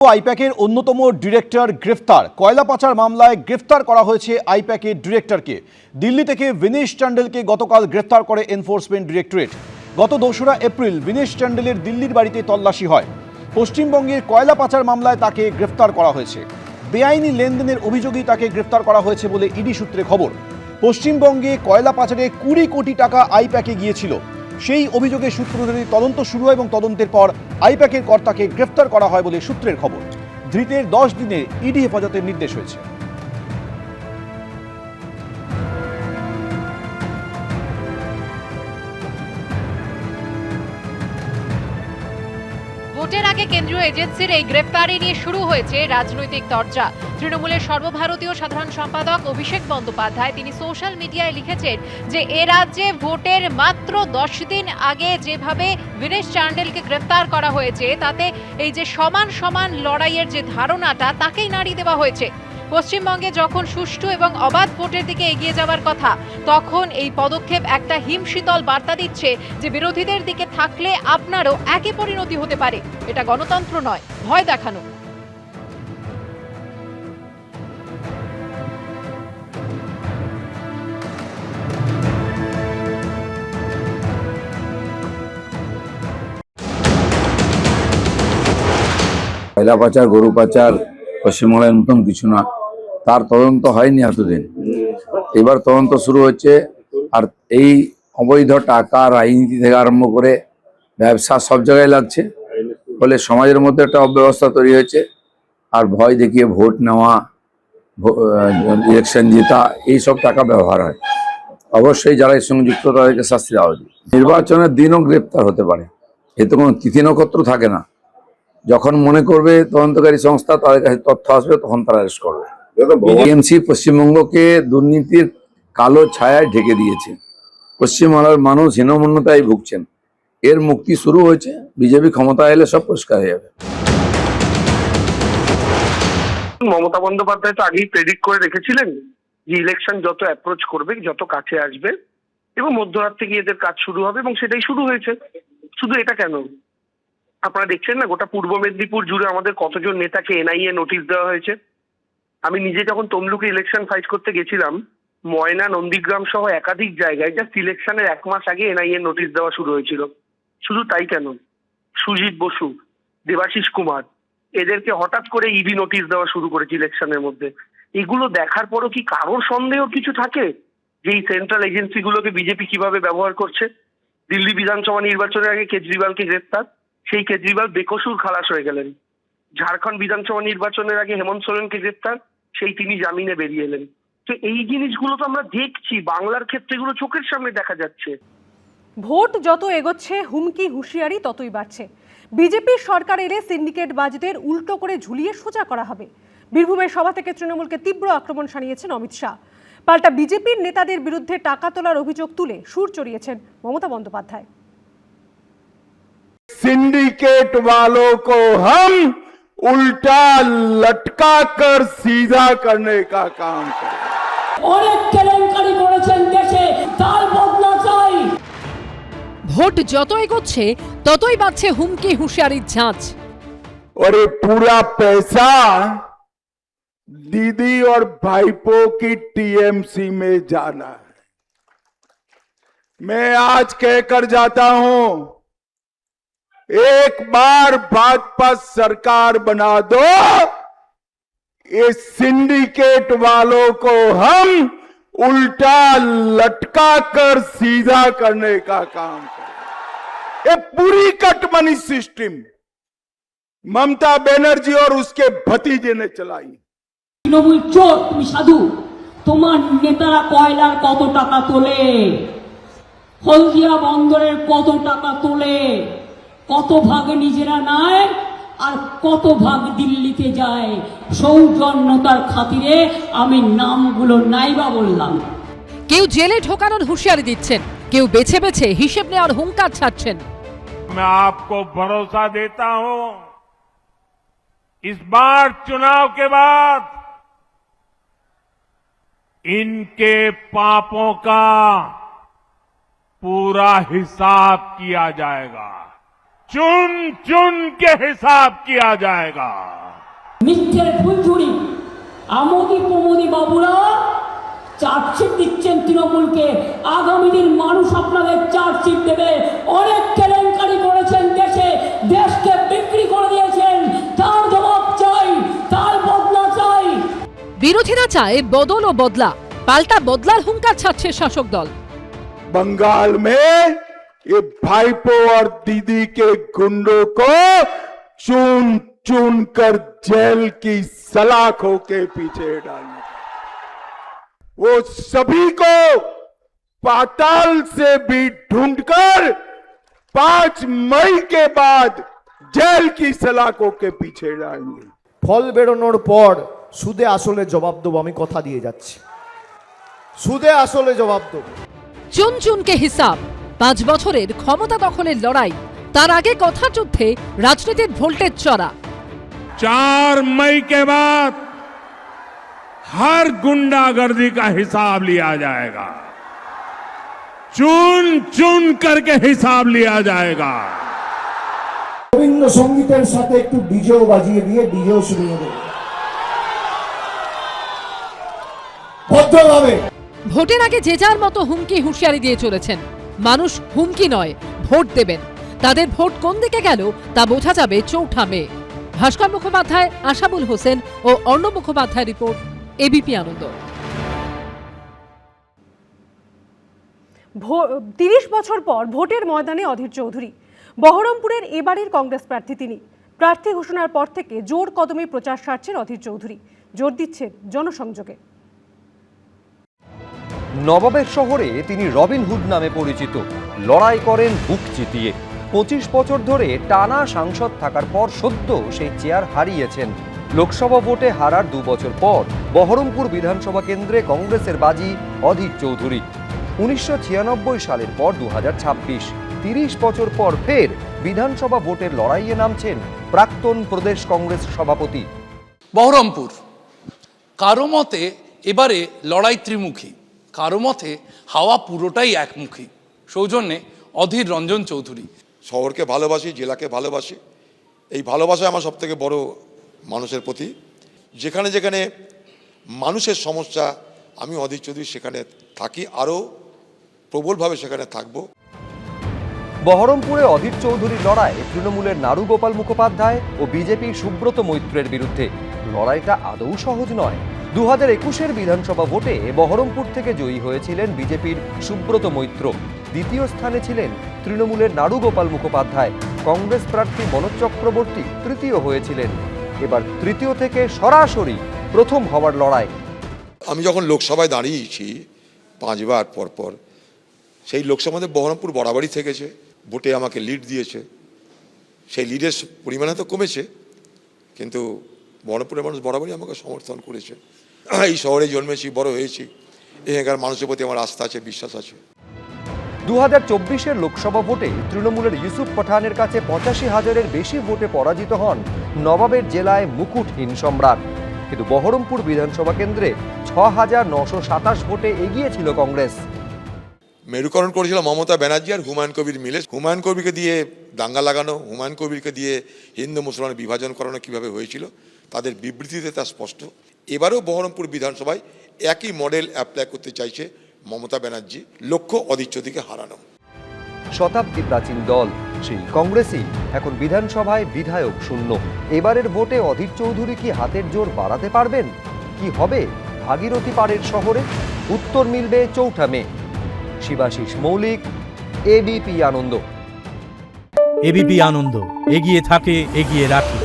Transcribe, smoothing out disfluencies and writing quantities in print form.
আইপ্যাকের অন্যতম ডিরেক্টর গ্রেফতার। কয়লা পাচার মামলায় গ্রেফতার করা হয়েছে আইপ্যাকের ডিরেক্টরকে। দিল্লি থেকে বিনেশ টান্ডেলকে গতকাল গ্রেফতার করে এনফোর্সমেন্ট ডিরেক্টরেট। গত 2রা এপ্রিল বিনেশ টান্ডেলের দিল্লির বাড়িতে তল্লাশি হয়। পশ্চিমবঙ্গের কয়লা পাচার মামলায় তাকে গ্রেফতার করা হয়েছে। বেআইনি লেনদেনের অভিযোগেই তাকে গ্রেফতার করা হয়েছে বলে ইডি সূত্রে খবর। পশ্চিমবঙ্গে কয়লা পাচারে 20 কোটি টাকা আইপ্যাকে গিয়েছিল। সেই অভিযোগের সূত্র ধরে তদন্ত শুরু হয় এবং তদন্তের পর আইপ্যাকের কর্তাকে গ্রেফতার করা হয় বলে সূত্রের খবর। ধৃতের 10 দিনের ইডি হেফাজতের নির্দেশ হয়েছে। ভোটের আগে কেন্দ্রীয় এজেন্সির এই গ্রেফতারি নিয়ে শুরু হয়েছে রাজনৈতিক চর্চা। তৃণমূলের সর্বভারতীয় সাধারণ সম্পাদক অভিষেক বন্দ্যোপাধ্যায় তিনি সোশ্যাল মিডিয়ায় লিখেছেন যে এ রাজ্যে ভোটের মাত্র 10 দিন আগে যেভাবে বিনেশ টান্ডেলকে গ্রেফতার করা হয়েছে তাতে এই যে সমান সমান লড়াইয়ের যে ধারণাটা তাকেই নাড়িয়ে দেওয়া হয়েছে। পশ্চিমবঙ্গে যখন সুষ্ঠু এবং অবাধ ভোটের দিকে এগিয়ে যাওয়ার কথা তখন এই পদক্ষেপ একটা হিমশীতল বার্তা দিচ্ছে যে বিরোধীদের দিকে থাকলে আপনারও একই পরিণতি হতে পারে। এটা গণতন্ত্র নয়, ভয় দেখানো। কয়লা পাচার, গরু পাচার পশ্চিমবাংলায় নতুন কিছু না, তার তদন্ত হয়নি এতদিন। এবার তদন্ত শুরু হচ্ছে। আর এই অবৈধ টাকা রাজনীতি থেকে আরম্ভ করে ব্যবসা সব জায়গায় লাগছে, ফলে সমাজের মধ্যে একটা অব্যবস্থা তৈরি হয়েছে। আর ভয় দেখিয়ে ভোট নেওয়া, ইলেকশন জেতা, এইসব টাকা ব্যবহার হয়। অবশ্যই যারা এর সঙ্গে যুক্ত তাদেরকে শাস্তি দেওয়া উচিত। নির্বাচনের দিনও গ্রেপ্তার হতে পারে, এতে কোনো তিথি নক্ষত্র থাকে না। যখন মনে করবে তদন্তকারী সংস্থা তাদের কাছে তথ্য আসবে তখন তারা অ্যারেস্ট করবে। টিএমসি পশ্চিমবঙ্গকে দুর্নীতির কালো ছায়ায় ঢেকে দিয়েছে। পশ্চিমবাংলার মানুষ হীনমন্যতায় ভুগছেন। এর মুক্তি শুরু হয়েছে। বিজেপি ক্ষমতা এলে সব পরিষ্কার হয়ে যাবে। মমতা বন্দ্যোপাধ্যায় তো আগেই প্রেডিক্ট করে রেখেছিলেন যে ইলেকশন যত অ্যাপ্রোচ করবে, যত কাছে আসবে এবং মধ্যরাত থেকে এদের কাজ শুরু হবে, এবং সেটাই শুরু হয়েছে। শুধু এটা কেন, আপনারা দেখছেন না গোটা পূর্ব মেদিনীপুর জুড়ে আমাদের কতজন নেতাকে এনআইএ নোটিশ দেওয়া হয়েছে। আমি নিজে যখন তমলুকে ইলেকশন ফাইট করতে গেছিলাম, ময়না, নন্দীগ্রাম সহ একাধিক জায়গায় জাস্ট ইলেকশনের 1 মাস আগে এনআইএ নোটিশ দেওয়া শুরু হয়েছিল। শুধু তাই কেন, সুজিত বসু, দেবাশিস কুমার, এদেরকে হঠাৎ করে ইডি নোটিশ দেওয়া শুরু করেছে ইলেকশনের মধ্যে। এগুলো দেখার পরও কি কারোর সন্দেহ কিছু থাকে যে এই সেন্ট্রাল এজেন্সিগুলোকে বিজেপি কিভাবে ব্যবহার করছে? দিল্লি বিধানসভা নির্বাচনের আগে কেজরিওয়ালকে গ্রেফতার, সেই কেজরিওয়াল বেকসুর খালাস হয়ে গেলেন। ঝাড়খণ্ড বিধানসভা নির্বাচনের আগে হেমন্ত সোরেনকে গ্রেফতার, সেই তিনি জামিনে বেরিয়ে এলেন। তো এই জিনিসগুলো তো আমরা দেখছি, বাংলার ক্ষেত্রে এগুলো চোখের সামনে দেখা যাচ্ছে। ভোট যত এগোচ্ছে হুমকি হুঁশিয়ারি ততই বাড়ছে। বিজেপির সরকার এলে সিন্ডিকেট বাজদের উল্টো করে ঝুলিয়ে সোজা করা হবে। বীরভূমের সভা থেকে তৃণমূলকে তীব্র আক্রমণ শানিয়েছেন অমিত শাহ। পাল্টা বিজেপির নেতাদের বিরুদ্ধে টাকা তোলার অভিযোগ তুলে সুর চড়িয়েছেন মমতা বন্দ্যোপাধ্যায়। सिंडिकेट वालों को हम उल्टा लटका कर सीधा करने का काम करें। অনেক কেলেঙ্কারি করেছেন দেশে, তার বদলা চাই। ভোট যত এগোচ্ছে ততই বাড়ছে হুমকি হুঁশিয়ারির ঝাঁজ। और ये पूरा पैसा दीदी और भाईपो की टीएमसी में जाना है। मैं आज कहकर जाता हूं, एक बार भाजपा सरकार बना दो, ये सिंडिकेट वालों को हम उल्टा लटका कर सीधा करने का काम करें। ये पूरी कटमनी सिस्टम ममता बनर्जी और उसके भतीजे ने चलाई। তৃণমূল চোর, তুমি সাধু। তোমার নেতারা কয়লার কত টাকা তোলে, হলদিয়া বন্দরের কত টাকা তোলে, কত ভাগ নিজেরা নেয় আর কত ভাগ দিল্লিতে যায়। সৌজন্যতার খাতিরে আমি নামগুলো নাইবা বললাম। কেউ জেলে ঢোকানোর হুঁশিয়ারি দিচ্ছেন, কেউ বেছে বেছে হিসেব নেওয়ার হুঙ্কার ছাড়ছেন। मैं आपको भरोसा देता हूं, इस बार चुनाव के बाद इनके पापों का पूरा हिसाब किया जाएगा, चुन चुन के हिसाब किया जाएगा। মিথ্যের ফুলঝুরি আমোদি প্রমোদি বাবুরা চার্জশিট দিচ্ছেন তৃণমূলকে। আগামী দিন মানুষ আপনাদের চার্জশিট দেবে। অনেক কেলেঙ্কারি করেছেন, দেশকে বিক্রি করে দিয়েছেন। তার জবাব চাই, তার বদলা চাই। বিরোধীরা চায় বদল ও বদলা, পাল্টা বদলার হুঙ্কার ছাড়ছে শাসক দল। बंगाल में ये भाईपो और दीदी के गुंडों को चुन चुन कर जेल की सलाखों के पीछे डालने, वो सभी को पाताल से भी ढूंढकर 5 मई के बाद जेल की सलाखों के पीछे डालेंगे। ফল বেরোনোর পর সুদে আসলে জবাব দেবো, আমি কথা দিয়ে যাচ্ছি, সুদে আসলে জবাব দেবো। চুন চুনকে হিসাব, 5 বছরের ক্ষমতা দখলের লড়াই, তার আগে কথা যুদ্ধে রাজনীতির ভোল্টেজ চড়া। 4 मई के बाद हर गुंडागर्दी का हिसाब लिया जाएगा, चुन चुन करके हिसाब लिया जाएगा। রবীন্দ্রসঙ্গীতের সাথে একটু ডিজেও বাজিয়ে দিয়ে ডিজেও শুনিয়ে দেবো ভদ্রভাবে। ভোটের আগে যে যার মতো হুমকি হুঁশিয়ারি দিয়ে চলেছেন। মানুষ হুমকি নয়, ভোট দেবেন। তাদের ভোট কোন দিকে গেল তা বোঝা যাবে 4 মে। ভাস্কর মুখোপাধ্যায়, আশাবুল হোসেন ও অর্ণব মুখোপাধ্যায় রিপোর্ট, এবিপি আনন্দ। 30 বছর পর ভোটের ময়দানে অধীর চৌধুরী। বহরমপুরের এবারের কংগ্রেস প্রার্থী তিনি। প্রার্থী ঘোষণার পর থেকে জোর কদমে প্রচার সারছেন অধীর চৌধুরী, জোর দিচ্ছেন জনসংযোগে। নবাবের শহরে তিনি রবিনহুড নামে পরিচিত। লড়াই করেন বুক চিতিয়ে। 25 বছর ধরে টানা সাংসদ থাকার পর সদ্য সেই চেয়ার হারিয়েছেন। লোকসভা ভোটে হারার 2 বছর পর বহরমপুর বিধানসভা কেন্দ্রে কংগ্রেসের বাজি অধীর চৌধুরী। 1996 সালের পর 2026, 30 বছর পর ফের বিধানসভা ভোটের লড়াইয়ে নামছেন প্রাক্তন প্রদেশ কংগ্রেস সভাপতি। বহরমপুর কারো মতে এবারে লড়াই ত্রিমুখী, কারো মতে হাওয়া পুরোটাই একমুখী। সৌজন্যে অধীর রঞ্জন চৌধুরী। শহরকে ভালোবাসি, জেলাকে ভালোবাসি। এই ভালোবাসা আমার সব থেকে বড় মানুষের প্রতি। যেখানে যেখানে মানুষের সমস্যা, আমি অধীর চৌধুরী সেখানে থাকি, আরও প্রবলভাবে সেখানে থাকবো। বহরমপুরে অধীর চৌধুরীর লড়াই তৃণমূলের নারুগোপাল মুখোপাধ্যায় ও বিজেপির সুব্রত মৈত্রের বিরুদ্ধে। লড়াইটা আদৌ সহজ নয়। 2021-এর বিধানসভা ভোটে বহরমপুর থেকে জয়ী হয়েছিলেন বিজেপির সুব্রত মৈত্র। দ্বিতীয় স্থানে ছিলেন তৃণমূলের নারুগোপাল মুখোপাধ্যায়। কংগ্রেস প্রার্থী মনোজ চক্রবর্তী তৃতীয় হয়েছিলেন। এবার তৃতীয় থেকে সরাসরি প্রথম হওয়ার লড়াই। আমি যখন লোকসভায় দাঁড়িয়েছি 5 বার পর, সেই লোকসভাতে বহরমপুর বরাবরই থেকেছে, ভোটে আমাকে লিড দিয়েছে। সেই লিডের পরিমাণে তো কমেছে, কিন্তু বহরমপুরের মানুষ বরাবরই আমাকে সমর্থন করেছে। এই শহরে জন্মেছি, বড় হয়েছি, এখানকার মানুষের প্রতি আমার আস্থা আছে, বিশ্বাস আছে। 2024-এর লোকসভা ভোটে তৃণমূলের ইউসুফ পাঠানের কাছে 85,000-এর বেশি ভোটে পরাজিত হন নবাবের জেলায় মুকুটহীন সম্রাট। কিন্তু বহরমপুর বিধানসভা কেন্দ্রে 6,927 ভোটে এগিয়ে ছিল কংগ্রেস। মেরুকরণ করেছিল মমতা ব্যানার্জি আর হুমায়ুন কবির মিলে। হুমায়ুন কবিরকে দিয়ে দাঙ্গা লাগানো, হুমায়ুন কবিরকে দিয়ে হিন্দু মুসলমান বিভাজন করানো কিভাবে হয়েছিল তাদের বিবৃতিতে তা স্পষ্ট। এবারেও বহরমপুর বিধানসভায় একই মডেল অ্যাপ্লাই করতে চাইছে মমতা ব্যানার্জি, লক্ষ্য অধীর চৌধুরীকে হারানো। শতাব্দী প্রাচীন দল সেই কংগ্রেসই এখন বিধানসভায় বিধায়ক শূন্য। এবারের ভোটে অধীর চৌধুরী কি হাতের জোর বাড়াতে পারবেন? কি হবে ভাগীরথী পাড়ের শহরে? উত্তর মিলবে 4 মে। শিবাশিস মৌলিক, এবিপি আনন্দ। এবিপি আনন্দ, এগিয়ে থাকে, এগিয়ে রাখে।